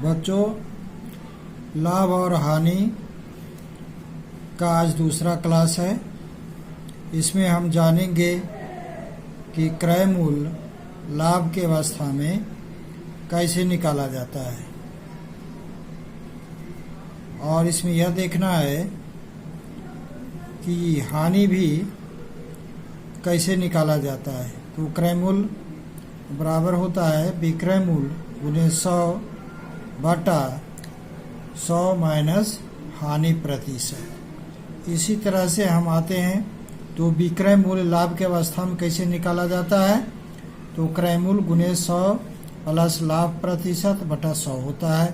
बच्चों, लाभ और हानि का आज दूसरा क्लास है। इसमें हम जानेंगे कि क्रय मूल्य लाभ की अवस्था में कैसे निकाला जाता है, और इसमें यह देखना है कि हानि भी कैसे निकाला जाता है। तो क्रय मूल्य बराबर होता है विक्रय मूल्य गुणे 100 बटा 100 माइनस हानि प्रतिशत। इसी तरह से हम आते हैं तो विक्रय मूल्य लाभ की अवस्था में कैसे निकाला जाता है। तो क्रय मूल्य गुणे 100 प्लस लाभ प्रतिशत बटा 100 होता है।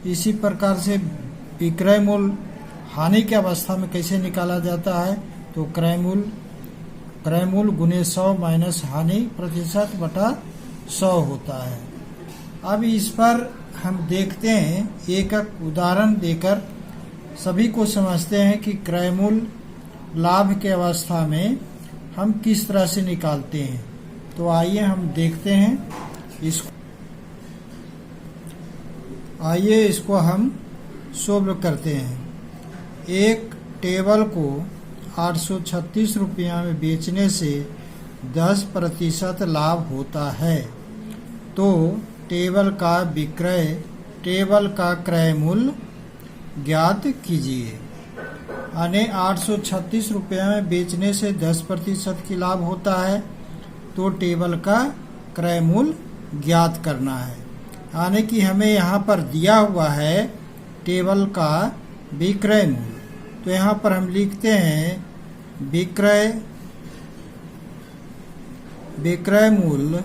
इसी प्रकार से विक्रय मूल्य हानि की अवस्था में कैसे निकाला जाता है। तो क्रय मूल्य गुणे 100 माइनस हानि प्रतिशत बटा 100 होता है। अब इस पर हम देखते हैं, एक उदाहरण देकर सभी को समझते हैं कि क्रय मूल्य लाभ के अवस्था में हम किस तरह से निकालते हैं। तो आइए हम देखते हैं इसको हम सोल्व करते हैं। एक टेबल को 836 रुपया में बेचने से 10% लाभ होता है, तो टेबल का क्रय मूल्य ज्ञात कीजिए। यानी 836 रुपये में बेचने से 10% की लाभ होता है, तो टेबल का क्रय मूल्य ज्ञात करना है। यानी कि हमें यहाँ पर दिया हुआ है टेबल का विक्रय मूल्य, तो यहाँ पर हम लिखते हैं विक्रय मूल्य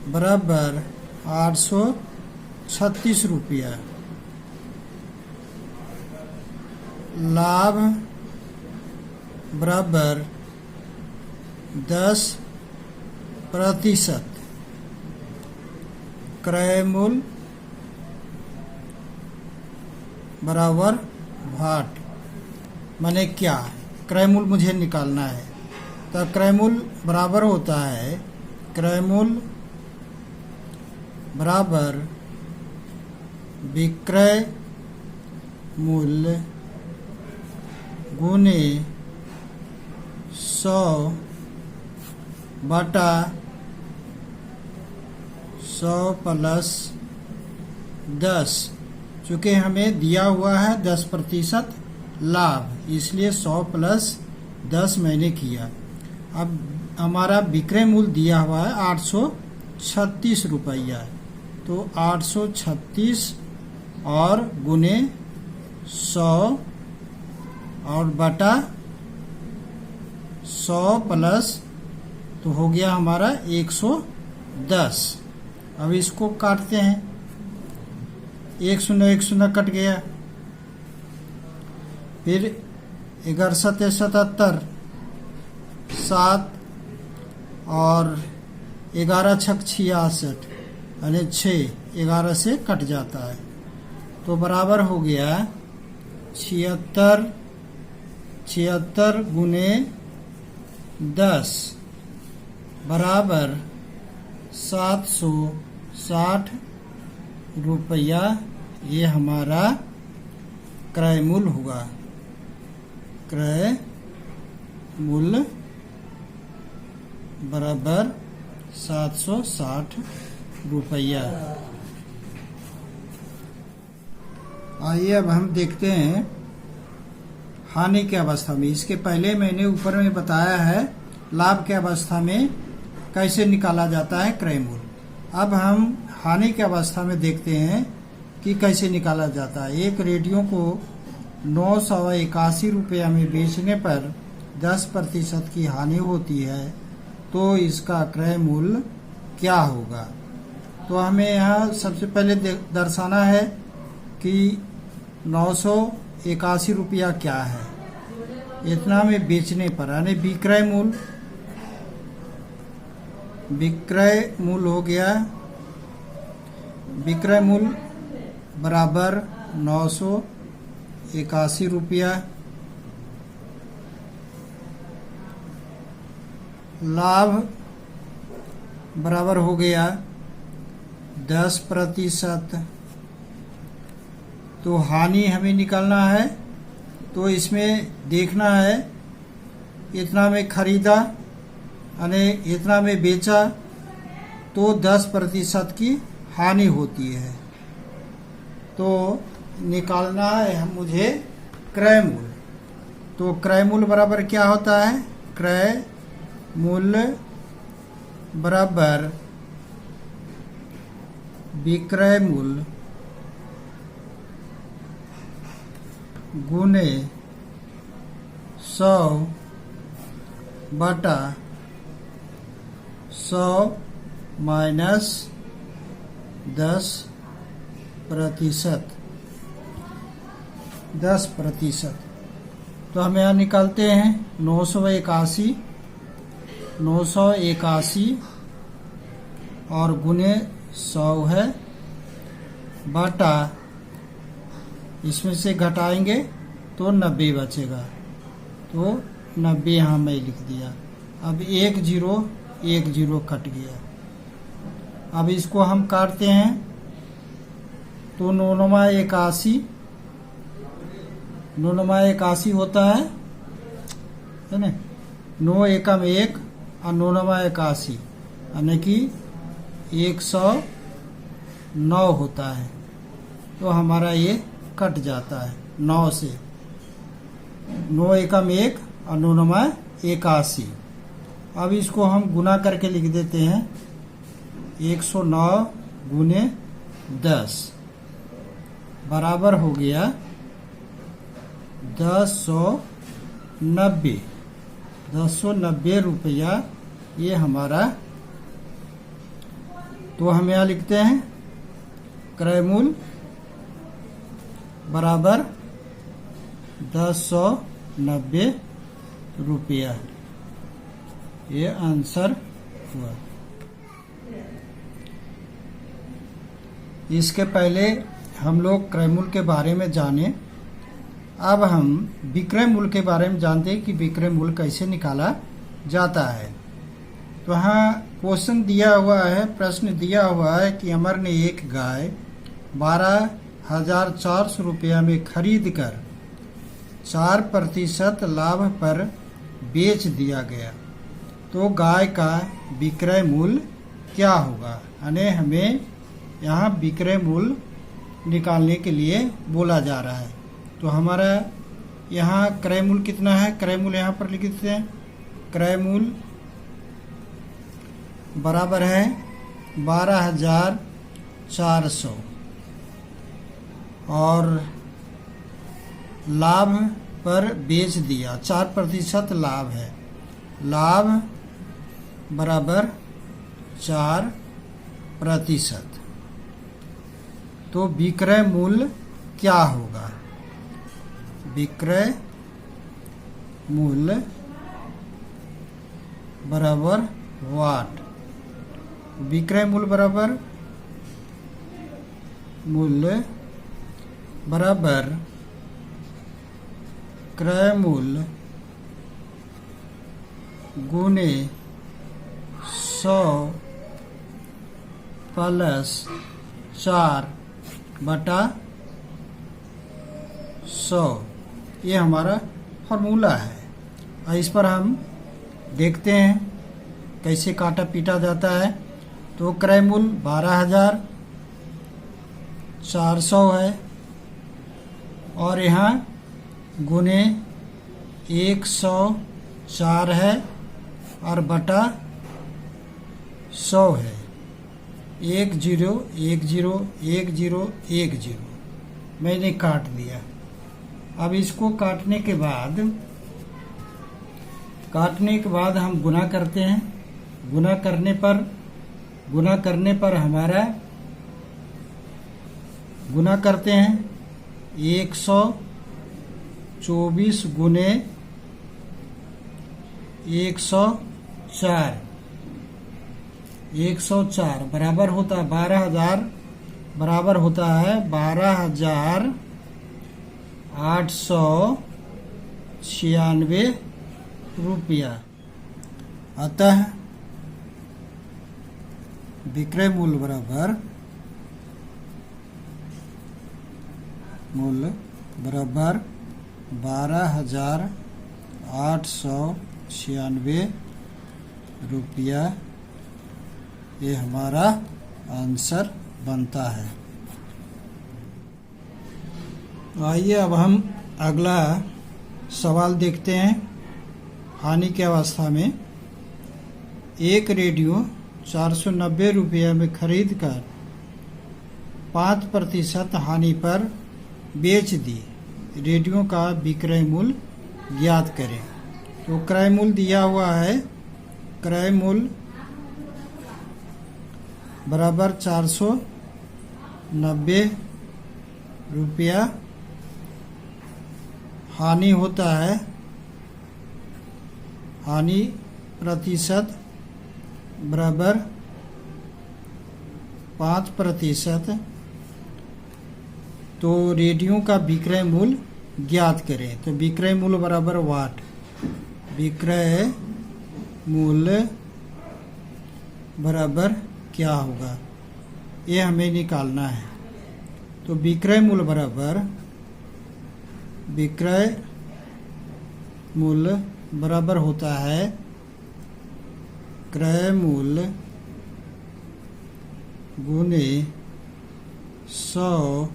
बराबर 836 रुपया, लाभ बराबर 10%, क्रय मूल्य बराबर भाट। माने क्या है, क्रय मूल्य मुझे निकालना है। तो क्रय मूल्य बराबर होता है क्रय मूल्य बराबर विक्रय मूल्य गुणे 100 बटा 100 प्लस 10। चूँकि हमें दिया हुआ है 10% लाभ, इसलिए 100 प्लस 10 मैंने किया। अब हमारा विक्रय मूल्य दिया हुआ है 836 रुपया, तो 836 और गुणे 100 और बटा 100 प्लस, तो हो गया हमारा 110। अब इसको काटते हैं, 1 कट गया। फिर 11 सत्ते 77, 7 और 11 छक 66, यानी 6, 11 से कट जाता है, तो बराबर हो गया 76 गुने 10 बराबर 760 रुपया। ये हमारा क्रय मूल्य हुआ। क्रय मूल्य बराबर 760 रुपया। आइए अब हम देखते हैं हानि की अवस्था में। इसके पहले मैंने ऊपर में बताया है लाभ की अवस्था में कैसे निकाला जाता है क्रय मूल्य। अब हम हानि की अवस्था में देखते हैं कि कैसे निकाला जाता है। एक रेडियो को 981 रुपया में बेचने पर 10% की हानि होती है, तो इसका क्रय मूल्य क्या होगा। तो हमें यहाँ सबसे पहले दर्शाना है कि 981 रुपया क्या है, इतना में बेचने पर, यानी विक्रय मूल्य हो गया। विक्रय मूल्य बराबर 981 रुपया, लाभ बराबर हो गया 10%। तो हानि हमें निकालना है, तो इसमें देखना है इतना में खरीदा यानी इतना में बेचा तो 10% की हानि होती है। तो निकालना है मुझे क्रय मूल्य। तो क्रय मूल्य बराबर क्या होता है? क्रय मूल्य बराबर विक्रय मूल्य गुने 100 बटा 100 माइनस 10%। तो हम यहाँ निकालते हैं 981 और गुने 100 है बटा, इसमें से घटाएंगे तो 90 बचेगा, तो 90 यहाँ मैं लिख दिया। अब 1 0 कट गया। अब इसको हम काटते हैं तो 9 81 होता है ना। 9 एकम 1 और 9 81 यानी कि 109 होता है। तो हमारा ये कट जाता है 9 से। 9 एकम 1 और 9 81। अब इसको हम गुना करके लिख देते हैं 109 गुने 10 बराबर हो गया 1090 रुपया ये हमारा। तो हम यहाँ लिखते हैं क्रय मूल्य बराबर 1090 रुपया। ये आंसर हुआ। इसके पहले हम लोग क्रय मूल्य के बारे में जाने। अब हम विक्रय मूल्य के बारे में जानते हैं कि विक्रय मूल्य कैसे निकाला जाता है। तो यहाँ क्वेश्चन दिया हुआ है, प्रश्न दिया हुआ है कि अमर ने एक गाय 12,400 रुपया में खरीद कर 4% लाभ पर बेच दिया गया, तो गाय का विक्रय मूल्य क्या होगा? यानी हमें यहाँ विक्रय मूल्य निकालने के लिए बोला जा रहा है। तो हमारा यहाँ क्रय मूल्य कितना है? क्रय मूल्य यहाँ पर लिख देते हैं। क्रय मूल्य बराबर है 12,400 और लाभ पर बेच दिया, 4% लाभ है। लाभ बराबर 4%। तो विक्रय मूल्य क्या होगा? विक्रय मूल्य बराबर वाट? विक्रय मूल्य बराबर क्रय मूल्य गुने 100 प्लस 4 बटा 100। ये हमारा फॉर्मूला है। और इस पर हम देखते हैं कैसे काटा पीटा जाता है। तो क्रय मूल्य 12,400 है और यहाँ गुने 104 है और बटा 100 है। 10101010 मैंने काट दिया। अब इसको काटने के बाद हम गुना करते हैं। गुना करते हैं 124 गुने 104 बराबर होता है 12,000 बराबर होता है 12,896 रुपया। अतः विक्रय मूल्य बराबर मूल्य बराबर 12,896 रुपया। ये हमारा आंसर बनता है। आइए अब हम अगला सवाल देखते हैं। हानि की अवस्था में एक रेडियो 490 रुपये में खरीद कर 5% हानि पर बेच दी। रेडियो का विक्रय मूल्य ज्ञात करें। तो क्रय मूल्य दिया हुआ है। क्रय मूल्य बराबर 490 रुपया। हानि होता है, हानि प्रतिशत बराबर 5%। तो रेडियो का विक्रय मूल्य ज्ञात करें। तो विक्रय मूल्य बराबर वाट। विक्रय मूल्य बराबर क्या होगा, ये हमें निकालना है। तो विक्रय मूल्य बराबर विक्रय मूल्य बराबर होता है क्रय मूल्य गुने 100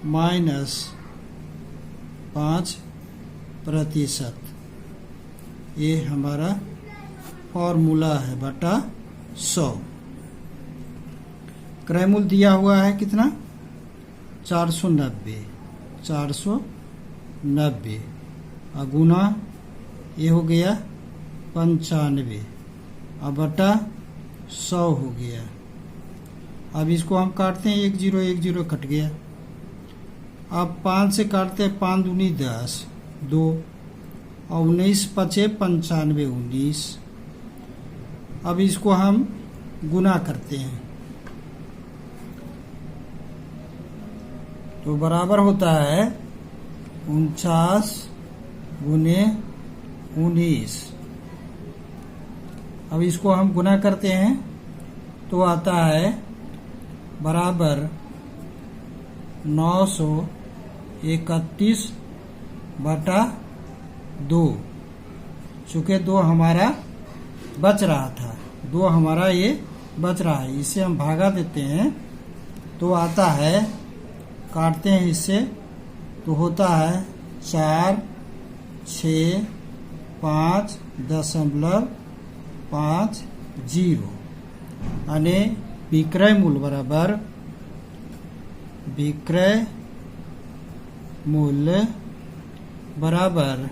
माइनस 5%। ये हमारा फॉर्मूला है बटा 100। क्रय मूल्य दिया हुआ है कितना, 490 और गुना ये हो गया 95 और बटा 100 हो गया। अब इसको हम काटते हैं, 1 0 कट गया। अब 5 से काटते हैं, 5 दूनी 10, 2 और 19 पचे 95 19। अब इसको हम गुना करते हैं तो बराबर होता है 49 गुने 19। अब इसको हम गुना करते हैं तो आता है बराबर 931 बटा 2। चूँकि 2 हमारा बच रहा था, 2 हमारा ये बच रहा है, इसे हम भागा देते हैं तो आता है, काटते हैं इससे तो होता है 465.50 यानी विक्रय मूल्य बराबर विक्रय मूल्य बराबर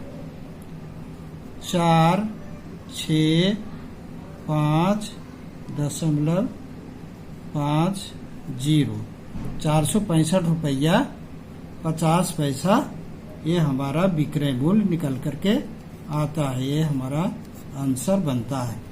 465.50 465 रुपया 50 पैसा ये हमारा विक्रय मूल्य निकल करके आता है। ये हमारा आंसर बनता है।